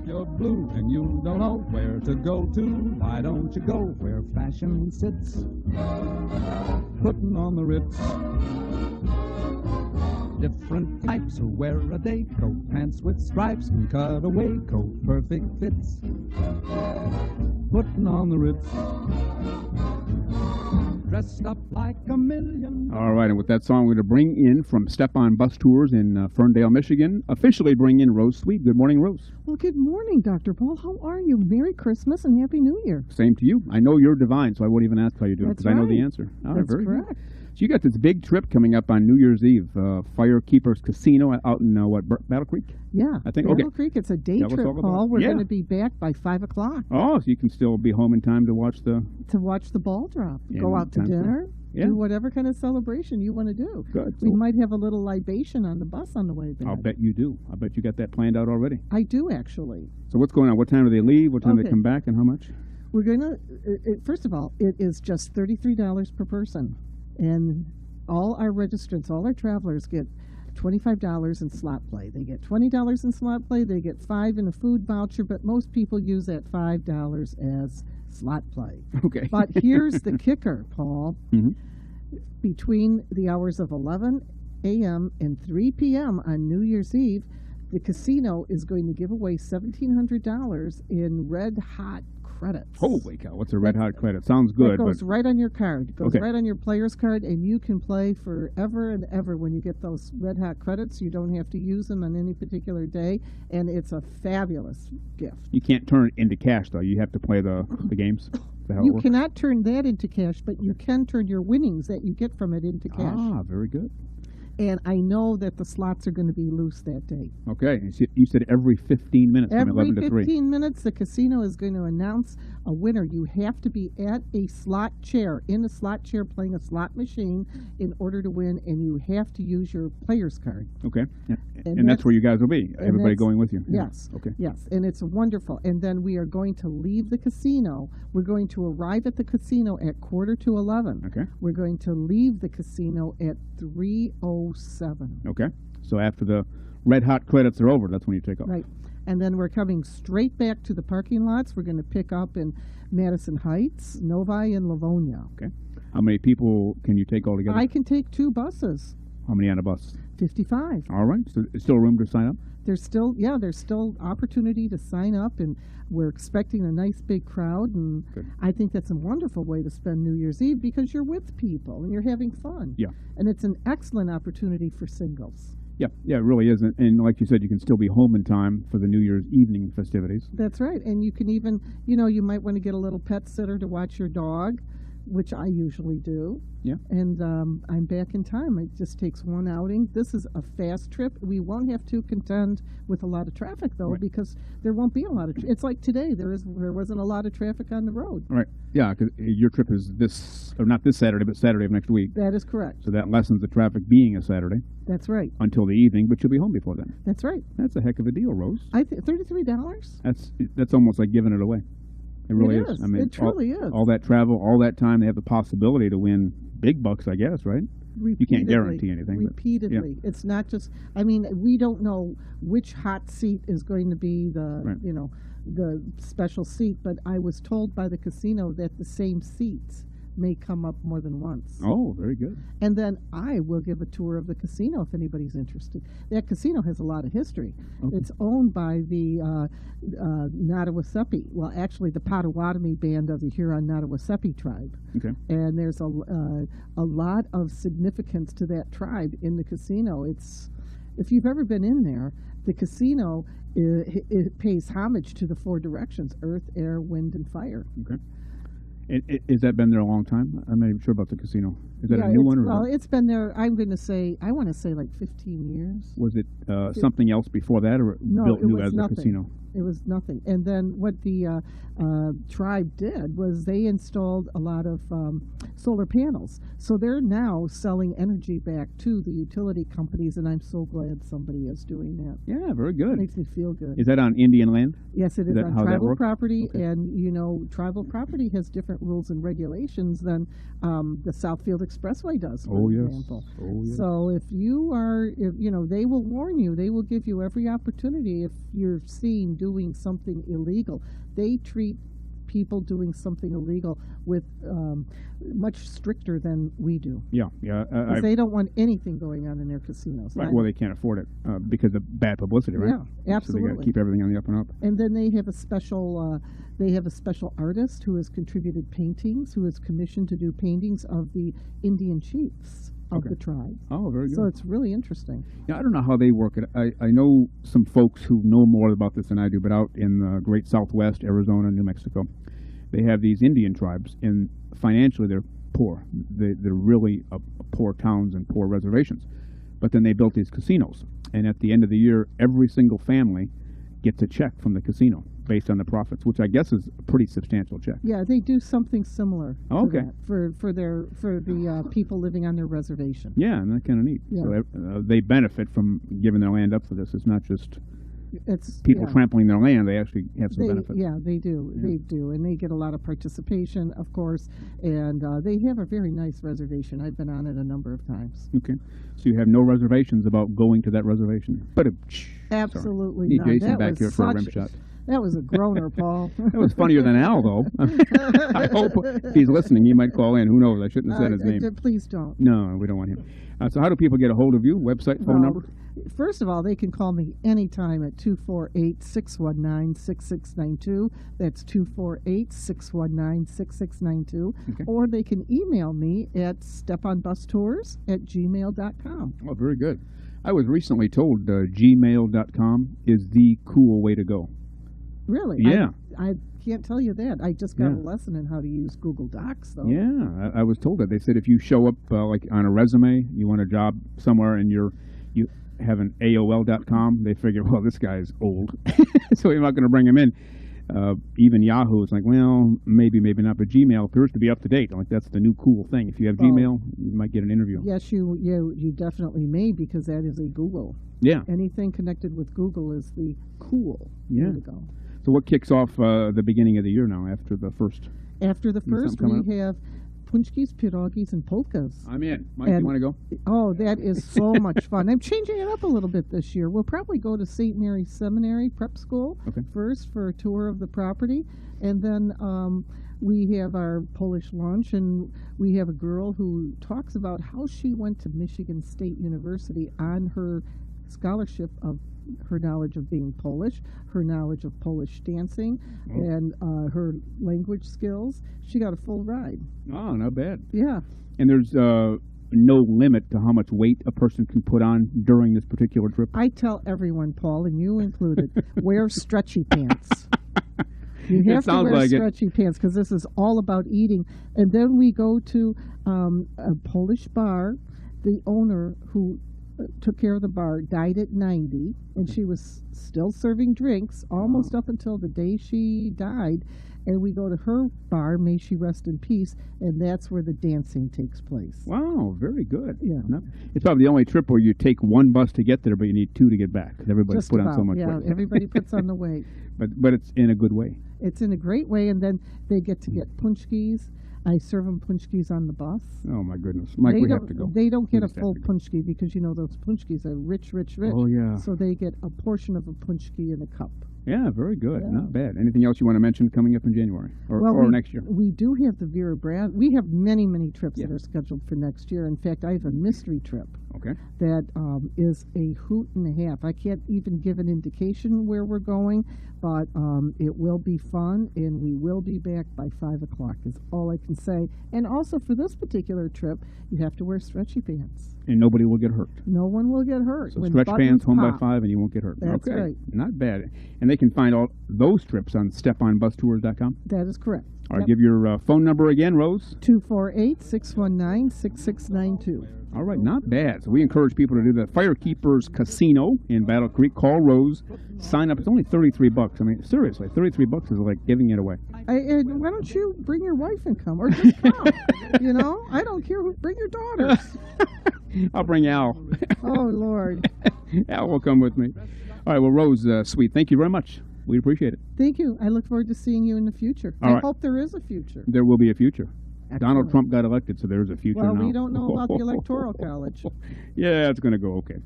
you're blue and you don't know where to go to, why don't you go where fashion sits, putting on the Ritz. Different types who wear a day coat, pants with stripes and cutaway coat, perfect fits, putting on the Ritz. Dressed up like a million. All right, and with that song, we're going to bring in from Step On Bus Tours in Ferndale, Michigan, officially bring in Rose Swede. Good morning, Rose. Well, good morning, Dr. Paul. How are you? Merry Christmas and Happy New Year. Same to you. I know you're divine, so I won't even ask how you're doing because I know the right. answer. That's very correct. Good. So you got this big trip coming up on New Year's Eve, Firekeepers Casino out in, Battle Creek? Yeah, I think. Battle Creek. It's a day Tell us trip, all about Paul. it. We're Yeah. going to be back by 5 o'clock Oh, so you can still be home in time to watch the... to watch the ball drop. Yeah, Go out to time for- dinner, Yeah. do whatever kind of celebration you want to do. Good. We So might have a little libation on the bus on the way back. I'll bet you do. I bet you got that planned out already. I do, actually. So what's going on? What time do they leave? What time do they Okay. come back? And how much? We're going to, first of all, it is just $33 per person. And all our registrants, all our travelers get $25 in slot play. They get $20 in slot play. They get $5 in a food voucher, but most people use that $5 as slot play. Okay. But here's the kicker, Paul. Mhm. Between the hours of 11 a.m. and 3 p.m. on New Year's Eve, the casino is going to give away $1,700 in red hot credits. Holy cow, what's a red hot credit? Sounds good, It goes but right on your card. It goes Okay. right on your player's card, and you can play forever and ever when you get those red hot credits. You don't have to use them on any particular day, and it's a fabulous gift. you can't turn it into cash, though. You have to play the games. Is that how it You works? cannot turn that into cash, but you can turn your winnings that you get from it into cash. Ah, very good. And I know that the slots are going to be loose that day. Okay, you said every 15 minutes from Every 11 to 3. 15 minutes, the casino is going to announce a winner. You have to be at a slot chair, in a slot chair playing a slot machine in order to win, and you have to use your player's card. Okay, yeah. And and that's where you guys will be. and Everybody that's- going with you. Yeah. Yes. Okay. Yes, and it's wonderful. And then we are going to leave the casino. We're going to arrive at the casino at 11:45. Okay. We're going to leave the casino at 3:07. Okay. So after the red hot credits are over, that's when you take off. Right. And then we're coming straight back to the parking lots. We're going to pick up in Madison Heights, Novi, and Livonia. Okay. How many people can you take all together? I can take 2 buses, How many on a bus? 55. All right. So there's still room to sign up? There's still opportunity to sign up, and we're expecting a nice big crowd, and Good. I think that's a wonderful way to spend New Year's Eve because you're with people and you're having fun. Yeah. And it's an excellent opportunity for singles. Yeah, it really is. And like you said, you can still be home in time for the New Year's evening festivities. That's right. And you can even, you might want to get a little pet sitter to watch your dog, which I usually do. Yeah. And I'm back in time. It just takes one outing. This is a fast trip. We won't have to contend with a lot of traffic, though, Right. because there won't be a lot of it's like today. There wasn't a lot of traffic on the road. All right. Yeah, because your trip is not this Saturday, but Saturday of next week. That is correct. So that lessens the traffic being a Saturday That's right. until the evening, but you'll be home before then. That's right. That's a heck of a deal, Rose. $33. That's almost like giving it away. It really It is. is. I mean, It truly is. All that travel, all that time, they have the possibility to win big bucks, I guess, right? You can't guarantee anything. but- Repeatedly. It's not just, we don't know which hot seat is going to be Right. the special seat, but I was told by the casino that the same seats may come up more than once. Oh, very good. And then I will give a tour of the casino if anybody's interested. That casino has a lot of history. Okay. It's owned by the Nottawasepi, well, actually the Potawatomi band of the Huron-Nottawasepi tribe. Okay. And there's a lot of significance to that tribe in the casino. If you've ever been in there, the casino it pays homage to the 4 directions: earth, air, wind, and fire. Okay. Has that been there a long time? I'm not even sure about the casino. Is that a new one? Or Well, it's been there, I want to say like 15 years. was it something else before that, or No, built it new was as nothing. a casino? It was nothing. And then what the tribe did was they installed a lot of solar panels. So they're now selling energy back to the utility companies, and I'm so glad somebody is doing that. Yeah, very It good. makes me feel good. Is that on Indian land? Yes, it Is is that on how that tribal works? property, Okay. and tribal property has different rules and regulations than the Southfield Expressway does, for Oh, yes. example. Oh, yes. So if they will warn you, they will give you every opportunity if you're seeing doing something illegal. They treat people doing something illegal with much stricter than we do. Yeah. 'Cause they don't want anything going on in their casinos. Right. Well, they can't afford it because of bad publicity, right? Yeah, absolutely. So they got to keep everything on the up and up. And then they have a special artist who has contributed paintings, who is commissioned to do paintings of the Indian chiefs of the tribe. Oh, very good. So it's really interesting. Yeah, I don't know how they work it. I know some folks who know more about this than I do, but out in the great Southwest, Arizona, New Mexico, they have these Indian tribes, and financially they're poor. They're really poor towns and poor reservations. But then they built these casinos, and at the end of the year, every single family gets a check from the casino based on the profits, which I guess is a pretty substantial check. Yeah, they do something similar. Oh, to okay. that for the people living on their reservation. Yeah, and that's kind of neat. Yeah. So they benefit from giving their land up for this. It's not just It's people yeah. trampling their land. They actually have some They, benefit. yeah, they do. Yeah. They do, and they get a lot of participation, of course. And they have a very nice reservation. I've been on it a number of times. Okay, so you have no reservations about going to that reservation. But Absolutely Need not. Jason That back was here for a rim such- shot. That was a groaner, Paul. That was funnier than Al, though. I hope if he's listening, he might call in. Who knows? I shouldn't have said his name. Please don't. No, we don't want him. So how do people get a hold of you? Website, phone Well, number? First of all, they can call me anytime at 248-619-6692. That's 248-619-6692. Okay. Or they can email me at steponbustours@gmail.com. Oh, very good. I was recently told gmail.com is the cool way to go. Really? Yeah. I can't tell you that. I just got Yeah. a lesson in how to use Google Docs, though. Yeah, I was told that. They said if you show up like on a resume, you want a job somewhere, and you have an AOL.com, they figure, well, this guy's old, so we're not going to bring him in. Even Yahoo is like, well, maybe not, but Gmail appears to be up to date. Like that's the new cool thing. If you have Gmail, you might get an interview. Yes, you definitely may, because that is a Google. Yeah. Anything connected with Google is the cool way to go. So what kicks off the beginning of the year now after the first? After the Is there first, something we have punchkis, pierogies, and polkas. I'm in. Mike, And- you want to go? Oh, that is so much fun. I'm changing it up a little bit this year. We'll probably go to St. Mary's Seminary Prep School Okay. first for a tour of the property. And then we have our Polish lunch, and we have a girl who talks about how she went to Michigan State University on her scholarship of her knowledge of being Polish, her knowledge of Polish dancing, and her language skills. She got a full ride. Oh, not bad. Yeah. And there's no limit to how much weight a person can put on during this particular trip. I tell everyone, Paul, and you included, wear stretchy pants. You It have to sounds wear like it. stretchy pants, because this is all about eating. And then we go to a Polish bar. The owner who took care of the bar died at 90, and she was still serving drinks almost up until the day she died. And we go to her bar, may she rest in peace, and that's where the dancing takes place. Wow, very good. Yeah. It's probably the only trip where you take one bus to get there, but you need two to get back. 'Cause everybody's Just put about, on so much yeah. weight. Everybody puts on the weight. But it's in a good way. It's in a great way, and then they get to get punchkis. I serve them punchkis on the bus. Oh my goodness, Mike, They we don't, have to go. They don't get a just have full to go. punchki, because you know those punchkis are rich. Oh yeah, So they get a portion of a punchki in a cup. yeah, very good. Yeah. Not bad. Anything else you want to mention coming up in January or we, next year? We do have the Vera Brand. We have many trips that Yeah. are scheduled for next year. In fact, I have a mystery trip Okay. that is a hoot and a half. I can't even give an indication where we're going, but it will be fun, and we will be back by 5 o'clock is all I can say. And also for this particular trip, you have to wear stretchy pants. And nobody will get hurt. No one will get hurt. So when stretch pants, buttons home by pop. 5, and you won't get hurt. That's okay. right. Not bad. And they can find all those trips on steponbustours.com. That is correct. All right, give your phone number again, Rose. 248-619-6692. All right, not bad. So we encourage people to do the Firekeepers Casino in Battle Creek. Call Rose. Sign up. It's only $33. I mean, seriously, $33 is like giving it away. And why don't you bring your wife and come, or just come? You know, I don't care who. Bring your daughters. I'll bring Al. Oh Lord. Al will come with me. All right, well, Rose, sweet. Thank you very much. We appreciate it. Thank you. I look forward to seeing you in the future. All I right. hope there is a future. There will be a future. Donald Excellent. Trump got elected, so there's a future Well, now. we don't know about the Electoral College. Yeah, it's going to go okay.